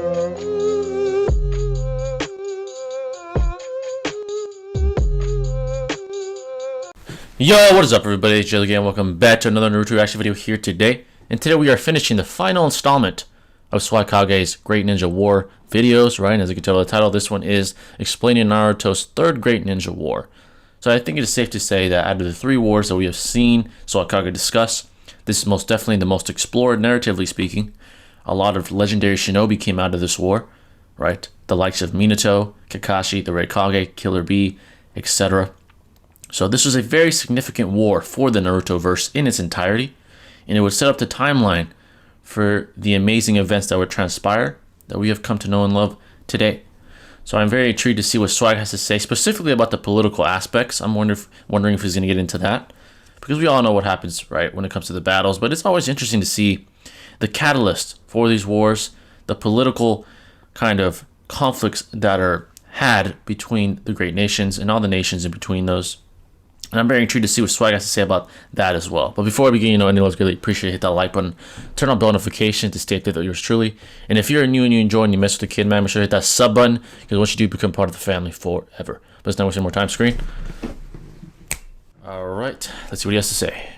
Yo, what is up everybody, it's Jayla again. Welcome back to another Naruto reaction video here today. And today we are finishing the final installment of Swagkage's Great Ninja War videos, right? As you can tell by the title, this one is explaining Naruto's third Great Ninja War. So I think it is safe to say that out of the three wars that we have seen Swagkage discuss, this is most definitely the most explored, narratively speaking. A lot of legendary shinobi came out of this war, right? The likes of Minato, Kakashi, the Red Kage, Killer Bee, etc. So this was a very significant war for the Naruto-verse in its entirety, and it would set up the timeline for the amazing events that would transpire that we have come to know and love today. So I'm very intrigued to see what Swag has to say specifically about the political aspects. I'm wondering if he's going to get into that, because we all know what happens, right, when it comes to the battles, but it's always interesting to see the catalyst for these wars, the political kind of conflicts that are had between the great nations and all the nations in between those. And I'm very intrigued to see what Swag has to say about that as well. But before we begin, any loves really appreciate it. Hit that like button, turn on bell notifications to stay updated with yours truly. And if you're new and you enjoy and you mess with the kid, man, make sure to hit that sub button, because once you do, become part of the family forever. But let's not waste any more time screen. Alright, let's see what he has to say.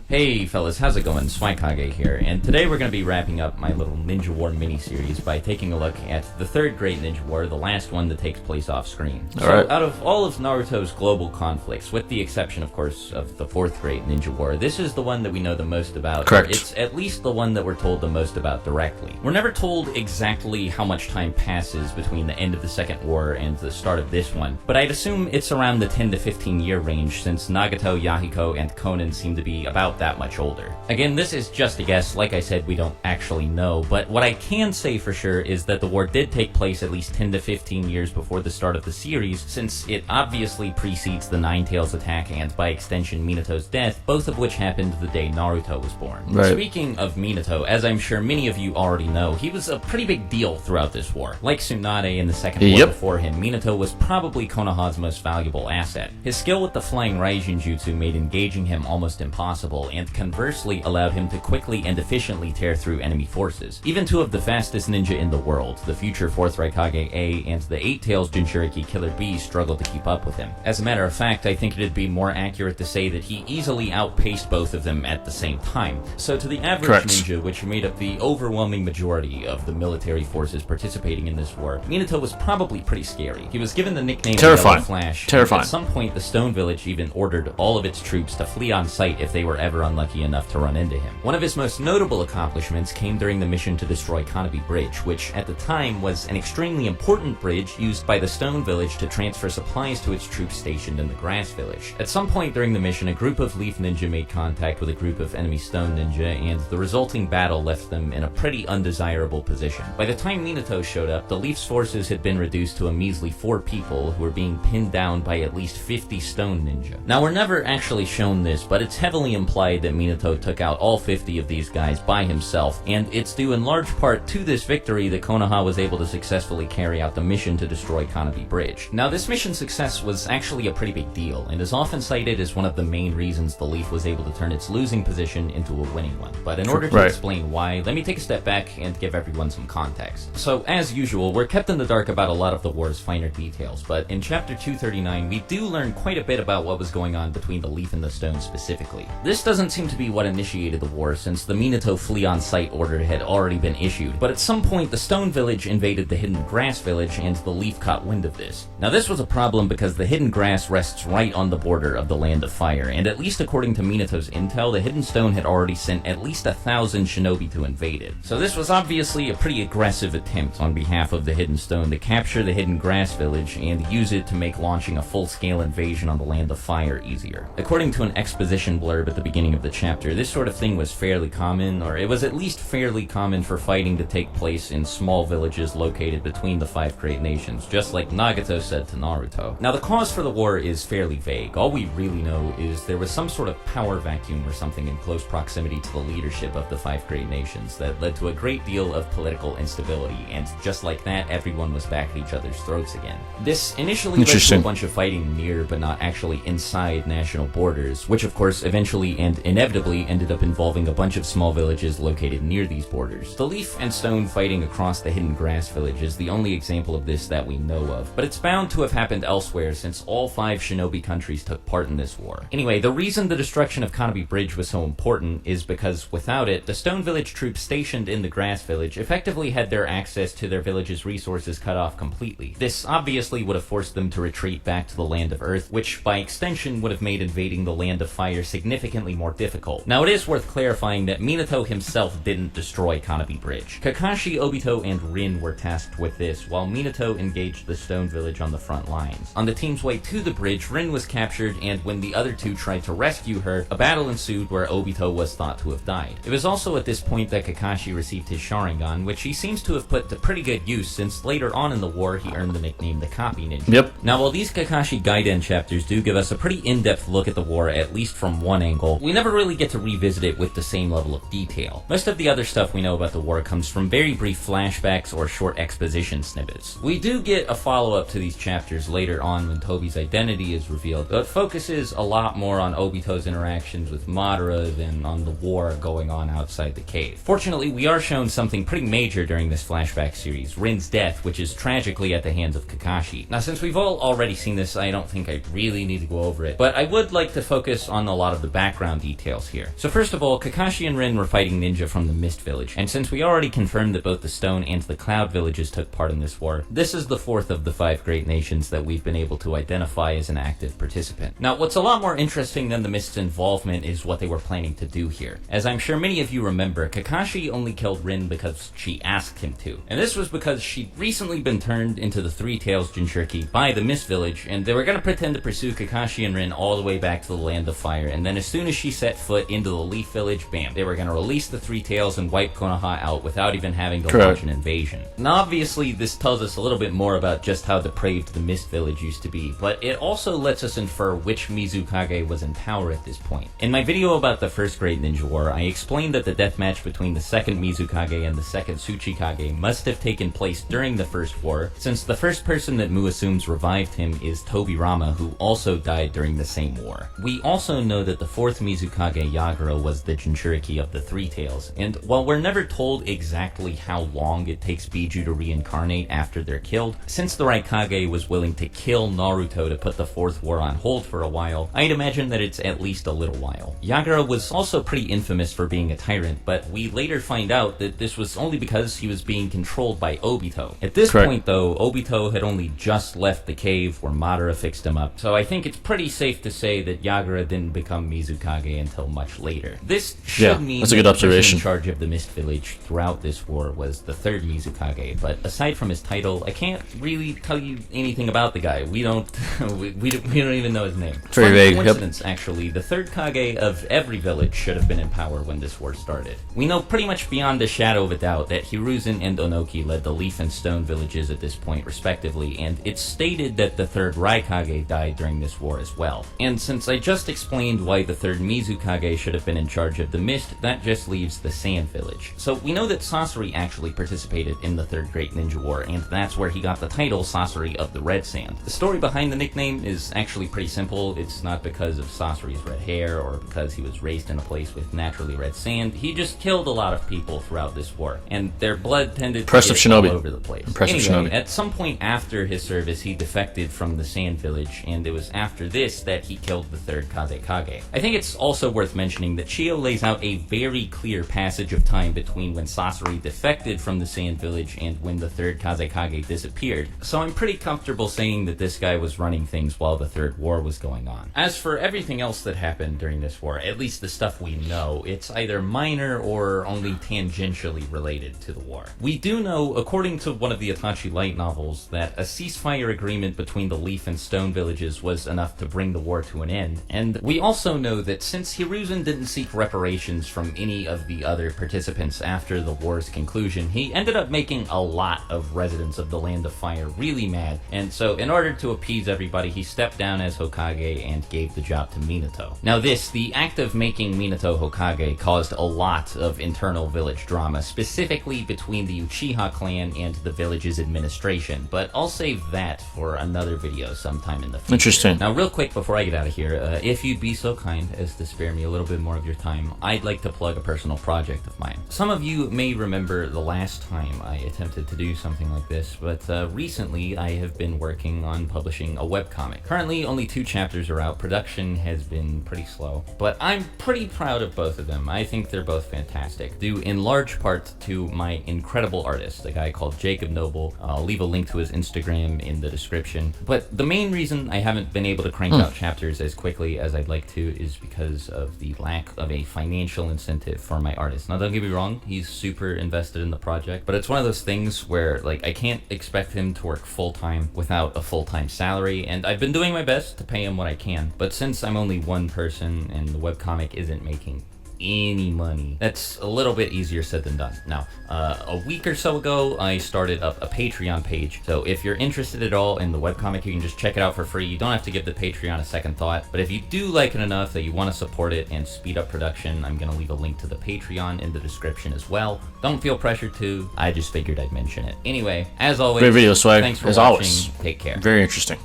Hey fellas, how's it going? Swagkage here, and today we're going to be wrapping up my little Ninja War mini-series by taking a look at the third Great Ninja War, the last one that takes place off-screen. So, out of all of Naruto's global conflicts, with the exception, of course, of the fourth Great Ninja War, this is the one that we know the most about. Correct. It's at least the one that we're told the most about directly. We're never told exactly how much time passes between the end of the second war and the start of this one, but I'd assume it's around the 10 to 15 year range, since Nagato, Yahiko, and Konan seem to be about that much older. Again, this is just a guess. Like I said, we don't actually know, but what I can say for sure is that the war did take place at least 10 to 15 years before the start of the series, since it obviously precedes the Nine Tails attack and, by extension, Minato's death, both of which happened the day Naruto was born. Right. Speaking of Minato, as I'm sure many of you already know, he was a pretty big deal throughout this war. Like Tsunade in the second war before him, Minato was probably Konoha's most valuable asset. His skill with the flying Raijin Jutsu made engaging him almost impossible, and conversely allowed him to quickly and efficiently tear through enemy forces. Even two of the fastest ninja in the world, the future 4th Raikage A and the 8 Tails Jinchuriki Killer Bee, struggled to keep up with him. As a matter of fact, I think it'd be more accurate to say that he easily outpaced both of them at the same time. So to the average ninja, which made up the overwhelming majority of the military forces participating in this war, Minato was probably pretty scary. He was given the nickname Yellow Flash. Terrifying. At some point, the Stone Village even ordered all of its troops to flee on sight if they were ever unlucky enough to run into him. One of his most notable accomplishments came during the mission to destroy Kanabi Bridge, which at the time was an extremely important bridge used by the Stone Village to transfer supplies to its troops stationed in the Grass Village. At some point during the mission, a group of Leaf Ninja made contact with a group of enemy Stone Ninja, and the resulting battle left them in a pretty undesirable position. By the time Minato showed up, the Leaf's forces had been reduced to a measly 4 people who were being pinned down by at least 50 Stone Ninja. Now, we're never actually shown this, but it's heavily implied that Minato took out all 50 of these guys by himself, and it's due in large part to this victory that Konoha was able to successfully carry out the mission to destroy Kanabi Bridge. Now, this mission's success was actually a pretty big deal, and is often cited as one of the main reasons the Leaf was able to turn its losing position into a winning one. But in order to explain why, let me take a step back and give everyone some context. So, as usual, we're kept in the dark about a lot of the war's finer details, but in Chapter 239, we do learn quite a bit about what was going on between the Leaf and the Stone specifically. This doesn't seem to be what initiated the war, since the Minato flee on sight order had already been issued, but at some point the Stone Village invaded the Hidden Grass Village, and the Leaf caught wind of this. Now, this was a problem because the Hidden Grass rests right on the border of the Land of Fire, and at least according to Minato's intel, the Hidden Stone had already sent at least 1,000 shinobi to invade it. So this was obviously a pretty aggressive attempt on behalf of the Hidden Stone to capture the Hidden Grass Village and use it to make launching a full-scale invasion on the Land of Fire easier. According to an exposition blurb at the beginning of the chapter, this sort of thing was fairly common, or it was at least fairly common for fighting to take place in small villages located between the 5 great nations, just like Nagato said to Naruto. Now, the cause for the war is fairly vague. All we really know is there was some sort of power vacuum or something in close proximity to the leadership of the 5 great nations that led to a great deal of political instability, and just like that, everyone was back at each other's throats again. This initially led to a bunch of fighting near but not actually inside national borders, which of course eventually and and inevitably ended up involving a bunch of small villages located near these borders. The Leaf and Stone fighting across the Hidden Grass village is the only example of this that we know of, but it's bound to have happened elsewhere since all 5 shinobi countries took part in this war. Anyway, the reason the destruction of Kanabi Bridge was so important is because without it, the Stone Village troops stationed in the Grass Village effectively had their access to their village's resources cut off completely. This obviously would have forced them to retreat back to the Land of Earth, which by extension would have made invading the Land of Fire significantly more difficult. Now it is worth clarifying that Minato himself didn't destroy Kanabi Bridge. Kakashi, Obito, and Rin were tasked with this, while Minato engaged the Stone Village on the front lines. On the team's way to the bridge, Rin was captured, and when the other two tried to rescue her, a battle ensued where Obito was thought to have died. It was also at this point that Kakashi received his Sharingan, which he seems to have put to pretty good use since later on in the war he earned the nickname the Copy Ninja. Yep. Now while these Kakashi Gaiden chapters do give us a pretty in-depth look at the war, at least from one angle, we never really get to revisit it with the same level of detail. Most of the other stuff we know about the war comes from very brief flashbacks or short exposition snippets. We do get a follow-up to these chapters later on when Tobi's identity is revealed, but focuses a lot more on Obito's interactions with Madara than on the war going on outside the cave. Fortunately, we are shown something pretty major during this flashback series, Rin's death, which is tragically at the hands of Kakashi. Now since we've all already seen this, I don't think I really need to go over it, but I would like to focus on a lot of the background details here. So first of all, Kakashi and Rin were fighting ninja from the Mist Village, and since we already confirmed that both the Stone and the Cloud villages took part in this war, this is the 4th of the 5 great nations that we've been able to identify as an active participant. Now what's a lot more interesting than the Mist's involvement is what they were planning to do here. As I'm sure many of you remember, Kakashi only killed Rin because she asked him to, and this was because she'd recently been turned into the Three Tails Jinchuriki by the Mist Village, and they were going to pretend to pursue Kakashi and Rin all the way back to the Land of Fire, and then as soon as she set foot into the Leaf Village, bam, they were going to release the Three Tails and wipe Konoha out without even having to launch an invasion. Now obviously this tells us a little bit more about just how depraved the Mist Village used to be, but it also lets us infer which Mizukage was in power at this point. In my video about the First Great Ninja War, I explained that the deathmatch between the second Mizukage and the second Tsuchikage must have taken place during the First War, since the first person that Mu assumes revived him is Tobirama, who also died during the same war. We also know that the fourth Mizukage, Yagura, was the Jinchuriki of the Three Tails, and while we're never told exactly how long it takes Biju to reincarnate after they're killed, since the Raikage was willing to kill Naruto to put the fourth war on hold for a while, I'd imagine that it's at least a little while. Yagura was also pretty infamous for being a tyrant, but we later find out that this was only because he was being controlled by Obito. At this point though, Obito had only just left the cave where Madara fixed him up, so I think it's pretty safe to say that Yagura didn't become Mizukage until much later. This should mean that's a good observation. The person in charge of the Mist Village throughout this war was the third Mizukage, but aside from his title, I can't really tell you anything about the guy. We don't we don't even know his name. Very vague. Coincidence, actually. The third Kage of every village should have been in power when this war started. We know pretty much beyond a shadow of a doubt that Hiruzen and Onoki led the Leaf and Stone villages at this point respectively, and it's stated that the third Raikage died during this war as well. And since I just explained why the third Mizukage should have been in charge of the Mist, that just leaves the Sand village. So we know that Sasori actually participated in the Third Great Ninja War, and that's where he got the title Sasori of the Red Sand. The story behind the nickname is actually pretty simple. It's not because of Sasori's red hair or because he was raised in a place with naturally red sand. He just killed a lot of people throughout this war, and their blood tended to get all over the place. Anyway, at some point after his service, he defected from the Sand Village, and it was after this that he killed the third Kazekage. I think it's also worth mentioning that Chio lays out a very clear passage of time between when Sasori defected from the Sand Village and when the third Kazekage disappeared, so I'm pretty comfortable saying that this guy was running things while the Third War was going on. As for everything else that happened during this war, at least the stuff we know, it's either minor or only tangentially related to the war. We do know, according to one of the Itachi light novels, that a ceasefire agreement between the Leaf and Stone villages was enough to bring the war to an end, and we also know that since Hiruzen didn't seek reparations from any of the other participants after the war's conclusion, he ended up making a lot of residents of the Land of Fire really mad, and so in order to appease everybody, he stepped down as Hokage and gave the job to Minato. Now this, the act of making Minato Hokage, caused a lot of internal village drama, specifically between the Uchiha clan and the village's administration, but I'll save that for another video sometime in the future. Interesting. Now real quick before I get out of here, if you'd be so kind as to spare me a little bit more of your time, I'd like to plug a personal project of mine. Some of you may remember the last time I attempted to do something like this, but recently I have been working on publishing a webcomic. Currently, only 2 chapters are out. Production has been pretty slow, but I'm pretty proud of both of them. I think they're both fantastic, due in large part to my incredible artist, a guy called Jacob Noble. I'll leave a link to his Instagram in the description. But the main reason I haven't been able to crank out chapters as quickly as I'd like to is because of the lack of a financial incentive for my artist. Now, don't get me wrong, he's super invested in the project, but it's one of those things where, like, I can't expect him to work full-time without a full-time salary, and I've been doing my best to pay him what I can, but since I'm only one person and the webcomic isn't making any money, that's a little bit easier said than done. Now, a week or so ago, I started up a Patreon page, so if you're interested at all in the webcomic, you can just check it out for free. You don't have to give the Patreon a second thought, but if you do like it enough that you want to support it and speed up production, I'm going to leave a link to the Patreon in the description as well. Don't feel pressured to, I just figured I'd mention it. Anyway, as always, Great video, Swag, thanks for as watching. always. Take care. Very interesting.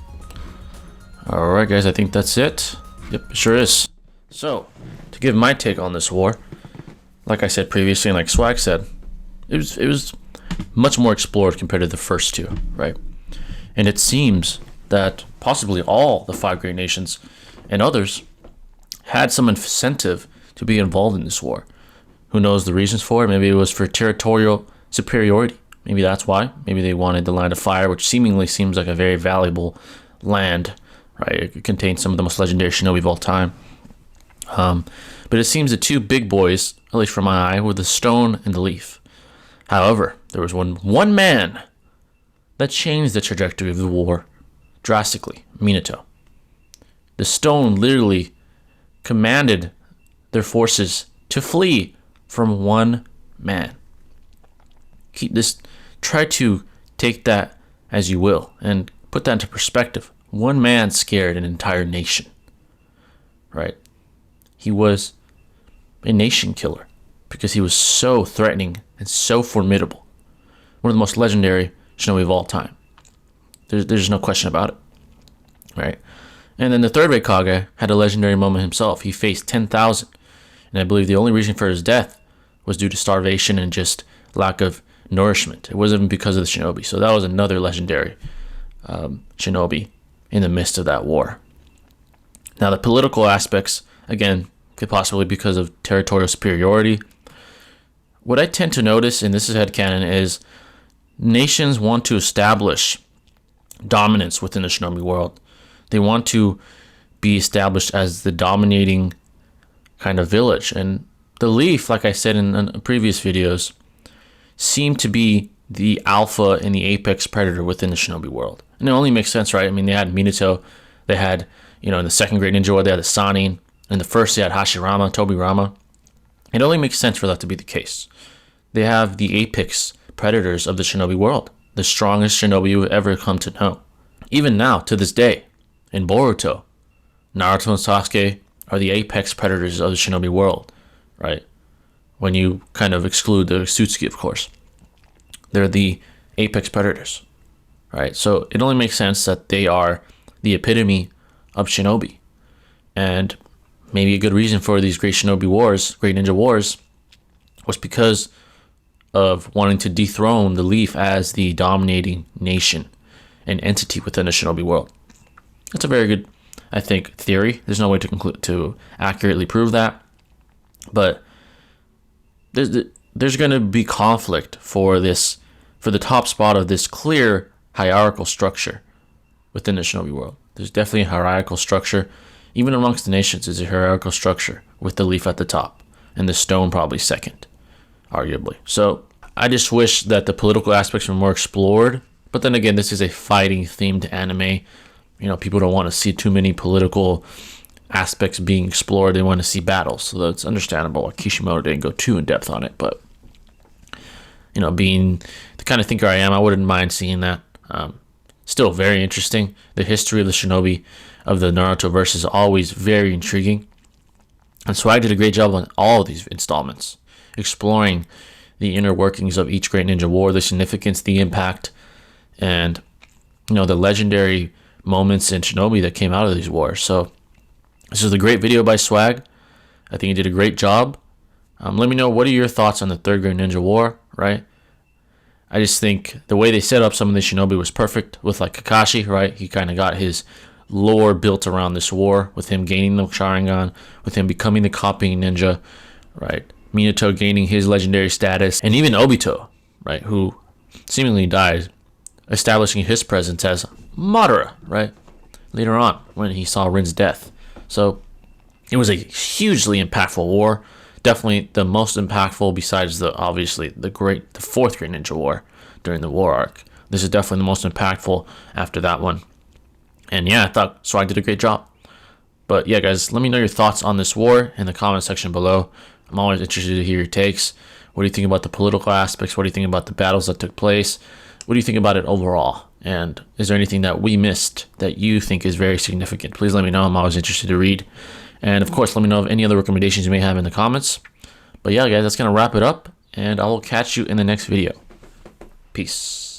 Alright guys, I think that's it. Yep, it sure is. So, to give my take on this war, like I said previously and like Swag said, it was much more explored compared to the first 2, right? And it seems that possibly all the 5 great nations and others had some incentive to be involved in this war. Who knows the reasons for it? Maybe it was for territorial superiority. Maybe that's why. Maybe they wanted the Land of Fire, which seemingly seems like a very valuable land, right? It contains some of the most legendary shinobi of all time. But it seems the 2 big boys, at least from my eye, were the stone and the leaf. However, there was one man that changed the trajectory of the war drastically, Minato. The stone literally commanded their forces to flee from one man. Try to take that as you will and put that into perspective. One man scared an entire nation, right? He was a nation killer because he was so threatening and so formidable. One of the most legendary shinobi of all time. There's no question about it, right? And then the 3rd Great Kage had a legendary moment himself. He faced 10,000, and I believe the only reason for his death was due to starvation and just lack of nourishment. It wasn't because of the shinobi. So that was another legendary shinobi in the midst of that war. Now the political aspects, again, could possibly be because of territorial superiority. What I tend to notice, and this is headcanon, is nations want to establish dominance within the shinobi world. They want to be established as the dominating kind of village. And the Leaf, like I said in previous videos, seem to be the alpha and the apex predator within the shinobi world. And it only makes sense, right? I mean, they had Minato, they had, in the 2nd Great Ninja War, they had the Sannin. In the first, they had Hashirama, Tobirama. It only makes sense for that to be the case. They have the apex predators of the shinobi world, the strongest shinobi you've ever come to know. Even now, to this day, in Boruto, Naruto and Sasuke are the apex predators of the shinobi world, right? When you kind of exclude the Sutsuki, of course. They're the apex predators, right? So it only makes sense that they are the epitome of shinobi. And maybe a good reason for these great shinobi wars, great ninja wars, was because of wanting to dethrone the Leaf as the dominating nation and entity within the shinobi world. That's a very good, I think, theory. There's no way to accurately prove that, but there's going to be conflict for the top spot of this clear hierarchical structure within the shinobi world. There's definitely a hierarchical structure. Even amongst the nations, there's a hierarchical structure with the Leaf at the top and the stone probably second, arguably. So I just wish that the political aspects were more explored. But then again, this is a fighting themed anime. People don't want to see too many political aspects being explored. They want to see battles. So that's understandable. Kishimoto didn't go too in depth on it. But, being the kind of thinker I am, I wouldn't mind seeing that. Still very interesting. The history of the shinobi of the Naruto'S is always very intriguing. And Swag did a great job on all of these installments, exploring the inner workings of each great ninja war, the significance, the impact, and the legendary moments in shinobi that came out of these wars. So this is a great video by Swag. I think he did a great job. Let me know, what are your thoughts on the Third Great Ninja War, right? I just think the way they set up some of the shinobi was perfect with like Kakashi, right? He kind of got his lore built around this war with him gaining the Sharingan, with him becoming the copying ninja, right? Minato gaining his legendary status, and even Obito, right, who seemingly died, establishing his presence as Madara, right, later on when he saw Rin's death. So it was a hugely impactful war. Definitely the most impactful besides the fourth Great Ninja War during the war arc. This is definitely the most impactful after that one. And yeah, I thought Swag did a great job. But yeah, guys, let me know your thoughts on this war in the comment section below. I'm always interested to hear your takes. What do you think about the political aspects? What do you think about the battles that took place? What do you think about it overall? And is there anything that we missed that you think is very significant? Please let me know. I'm always interested to read. And of course, let me know of any other recommendations you may have in the comments. But yeah, guys, that's going to wrap it up. And I will catch you in the next video. Peace.